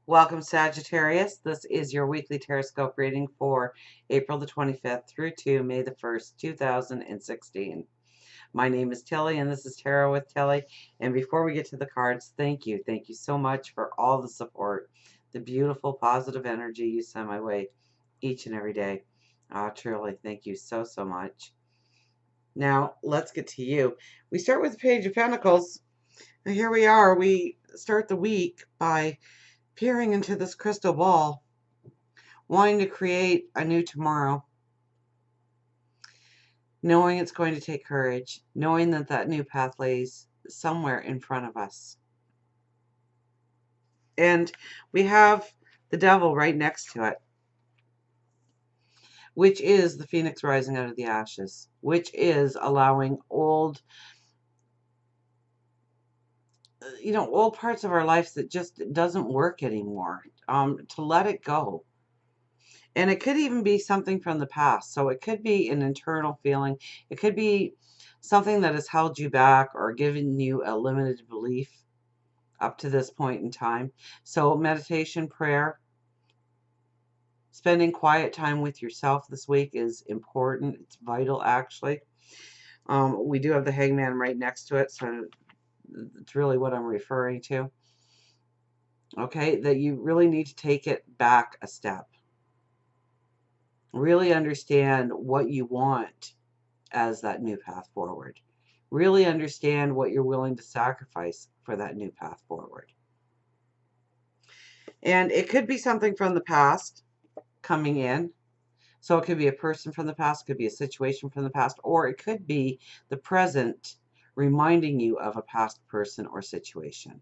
Welcome, Sagittarius. This is your weekly Teroscope reading for April the 25th through to May the 1st, 2016. My name is Tilly, and this is Tarot with Tilly. And before we get to the cards, thank you. Thank you so much for all the support, the beautiful, positive energy you send my way each and every day. Truly, thank you so, so much. Now, let's get to you. We start with the Page of Pentacles. And here we are. We start the week by peering into this crystal ball, wanting to create a new tomorrow, knowing it's going to take courage, knowing that that new path lays somewhere in front of us. And we have the devil right next to it, which is the phoenix rising out of the ashes, which is allowing old parts of our lives that just doesn't work anymore, to let it go. And it could even be something from the past. So it could be an internal feeling. It could be something that has held you back or given you a limited belief up to this point in time. So meditation, prayer, spending quiet time with yourself this week is important. It's vital, actually. We do have the hangman right next to it, so it's really what I'm referring to. Okay, that you really need to take it back a step. Really understand what you want as that new path forward. Really understand what you're willing to sacrifice for that new path forward. And it could be something from the past coming in. So it could be a person from the past, it could be a situation from the past, or it could be the present reminding you of a past person or situation.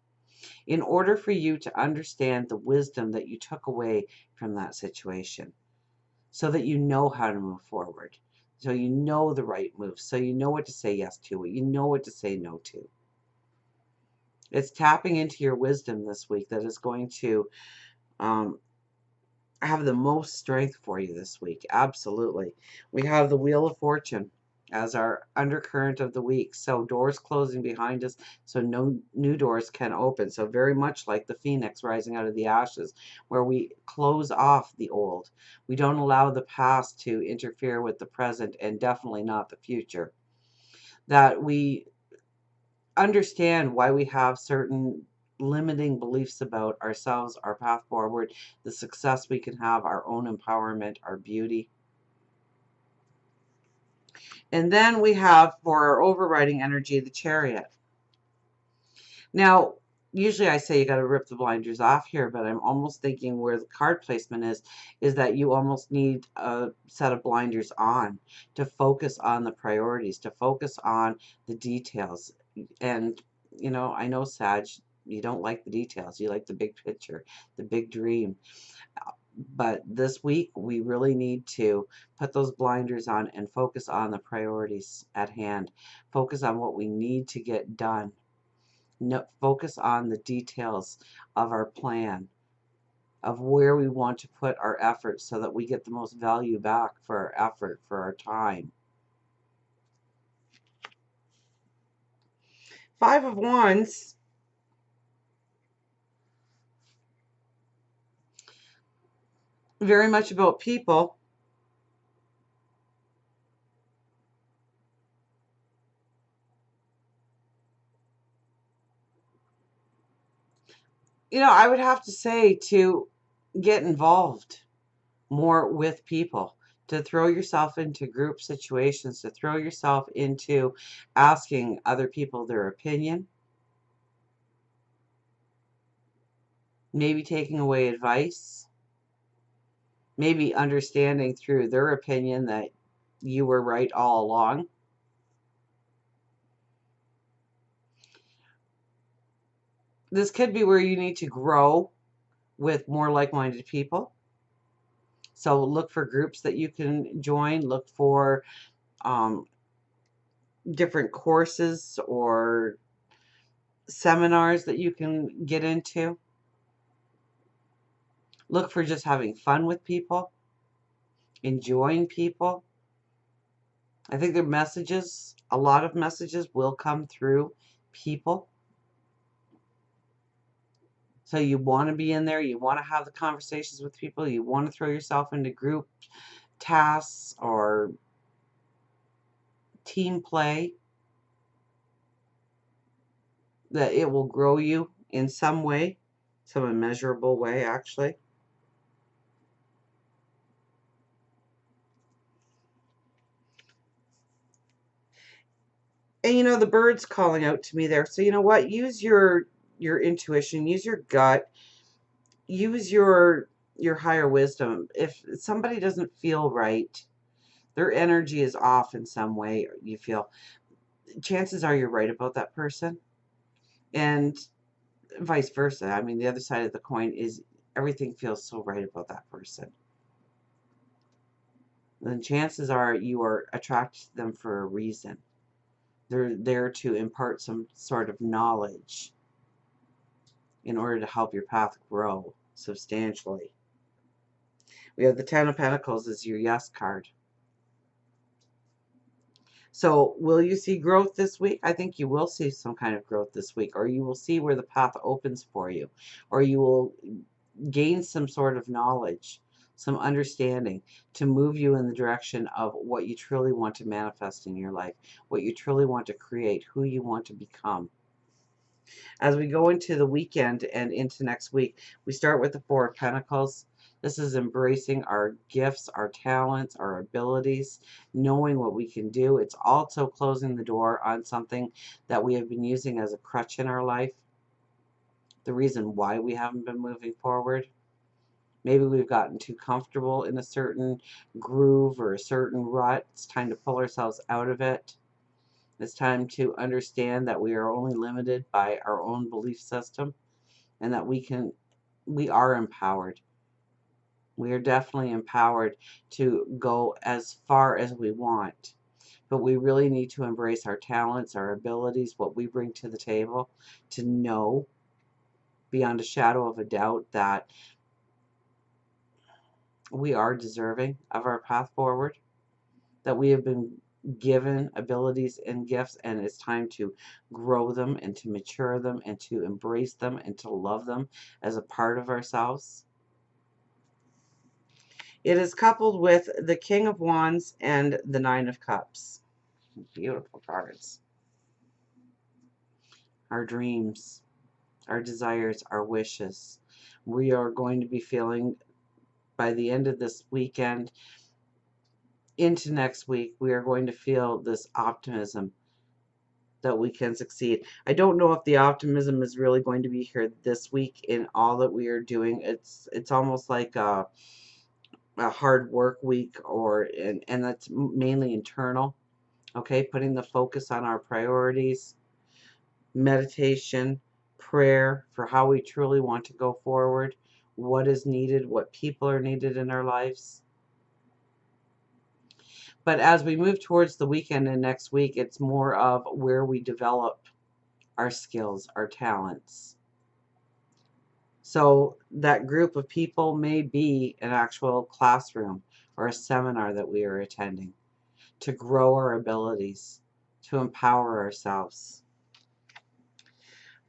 In order for you to understand the wisdom that you took away from that situation, so that you know how to move forward. So you know the right moves. So you know what to say yes to, you know what to say no to. It's tapping into your wisdom this week that is going to have the most strength for you this week. Absolutely. We have the Wheel of Fortune as our undercurrent of the week. So doors closing behind us, so no new doors can open. So very much like the phoenix rising out of the ashes, where we close off the old. We don't allow the past to interfere with the present, and definitely not the future. That we understand why we have certain limiting beliefs about ourselves, our path forward, the success we can have, our own empowerment, our beauty. And then we have, for our overriding energy, the Chariot. Now, usually I say you got to rip the blinders off here, but I'm almost thinking where the card placement is that you almost need a set of blinders on to focus on the priorities, to focus on the details. And, I know, Sag, you don't like the details. You like the big picture, the big dream. But this week, we really need to put those blinders on and focus on the priorities at hand. Focus on what we need to get done. No, focus on the details of our plan, of where we want to put our effort so that we get the most value back for our effort, for our time. Five of Wands. Very much about people. I would have to say to get involved more with people, to throw yourself into group situations, to throw yourself into asking other people their opinion, maybe taking away advice, maybe understanding through their opinion that you were right all along. This could be where you need to grow with more like-minded people. So look for groups that you can join. Look for different courses or seminars that you can get into. Look for just having fun with people, enjoying people. I think their messages, a lot of messages will come through people. So you want to be in there, you want to have the conversations with people, you want to throw yourself into group tasks or team play, that it will grow you in some way, some immeasurable way, actually. And you know, the bird's calling out to me there. So you know what? Use your intuition, use your gut, use your higher wisdom. If somebody doesn't feel right, their energy is off in some way, you feel, chances are you're right about that person. And vice versa. I mean, the other side of the coin is everything feels so right about that person. Then chances are you are attracted to them for a reason. They're there to impart some sort of knowledge in order to help your path grow substantially. We have the Ten of Pentacles as your yes card. So will you see growth this week? I think you will see some kind of growth this week, or you will see where the path opens for you, or you will gain some sort of knowledge, some understanding to move you in the direction of what you truly want to manifest in your life, what you truly want to create, who you want to become. As we go into the weekend and into next week, we start with the Four of Pentacles. This is embracing our gifts, our talents, our abilities, knowing what we can do. It's also closing the door on something that we have been using as a crutch in our life, the reason why we haven't been moving forward. Maybe we've gotten too comfortable in a certain groove or a certain rut. It's time to pull ourselves out of it. It's time to understand that we are only limited by our own belief system and that we are empowered. We are definitely empowered to go as far as we want. But we really need to embrace our talents, our abilities, what we bring to the table, to know beyond a shadow of a doubt that we are deserving of our path forward, that we have been given abilities and gifts, and it's time to grow them and to mature them and to embrace them and to love them as a part of ourselves. It is coupled with the King of Wands and the Nine of Cups. Beautiful cards. Our dreams, our desires, our wishes. We are going to be feeling by the end of this weekend into next week, we are going to feel this optimism that we can succeed. I don't know if the optimism is really going to be here this week in all that we are doing. It's almost like a hard work week, or and that's mainly internal. Okay, putting the focus on our priorities, meditation, prayer for how we truly want to go forward, what is needed, what people are needed in our lives. But as we move towards the weekend and next week, it's more of where we develop our skills, our talents. So that group of people may be an actual classroom or a seminar that we are attending to grow our abilities, to empower ourselves.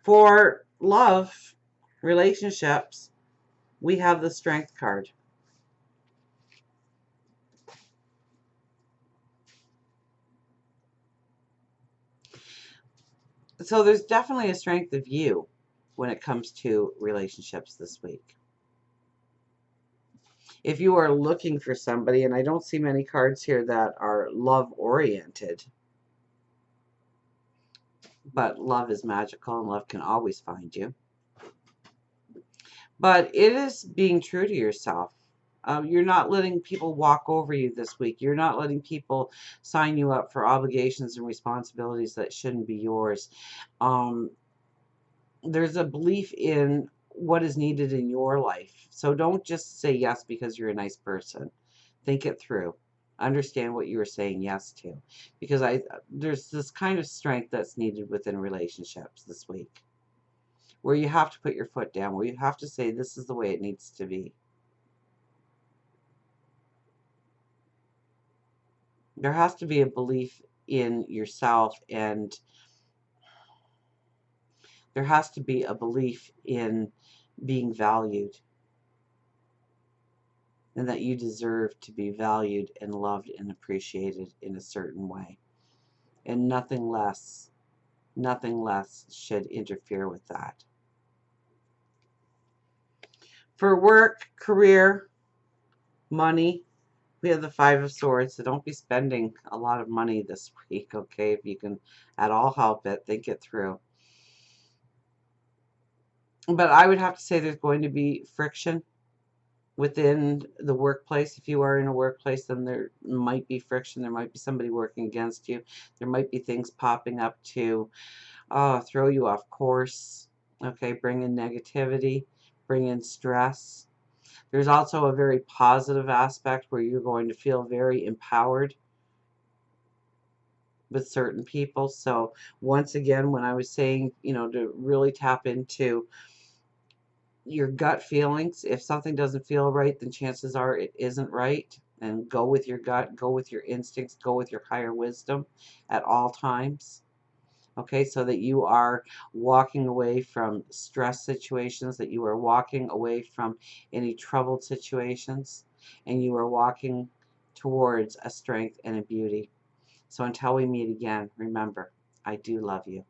For love, relationships, we have the Strength card. So there's definitely a strength of you when it comes to relationships this week. If you are looking for somebody, and I don't see many cards here that are love-oriented, but love is magical and love can always find you. But it is being true to yourself. You're not letting people walk over you this week. You're not letting people sign you up for obligations and responsibilities that shouldn't be yours. There's a belief in what is needed in your life. So don't just say yes because you're a nice person. Think it through. Understand what you are saying yes to. Because there's this kind of strength that's needed within relationships this week, where you have to put your foot down, where you have to say this is the way it needs to be. There has to be a belief in yourself, and there has to be a belief in being valued, and that you deserve to be valued and loved and appreciated in a certain way. And nothing less should interfere with that. For work, career, money, we have the Five of Swords, so don't be spending a lot of money this week, okay? If you can at all help it, think it through. But I would have to say there's going to be friction within the workplace. If you are in a workplace, then there might be friction. There might be somebody working against you. There might be things popping up to throw you off course, okay? Bring in negativity, bring in stress. There's also a very positive aspect where you're going to feel very empowered with certain people. So once again, when I was saying, to really tap into your gut feelings, if something doesn't feel right, then chances are it isn't right. And go with your gut, go with your instincts, go with your higher wisdom at all times. Okay, so that you are walking away from stress situations, that you are walking away from any troubled situations, and you are walking towards a strength and a beauty. So until we meet again, remember, I do love you.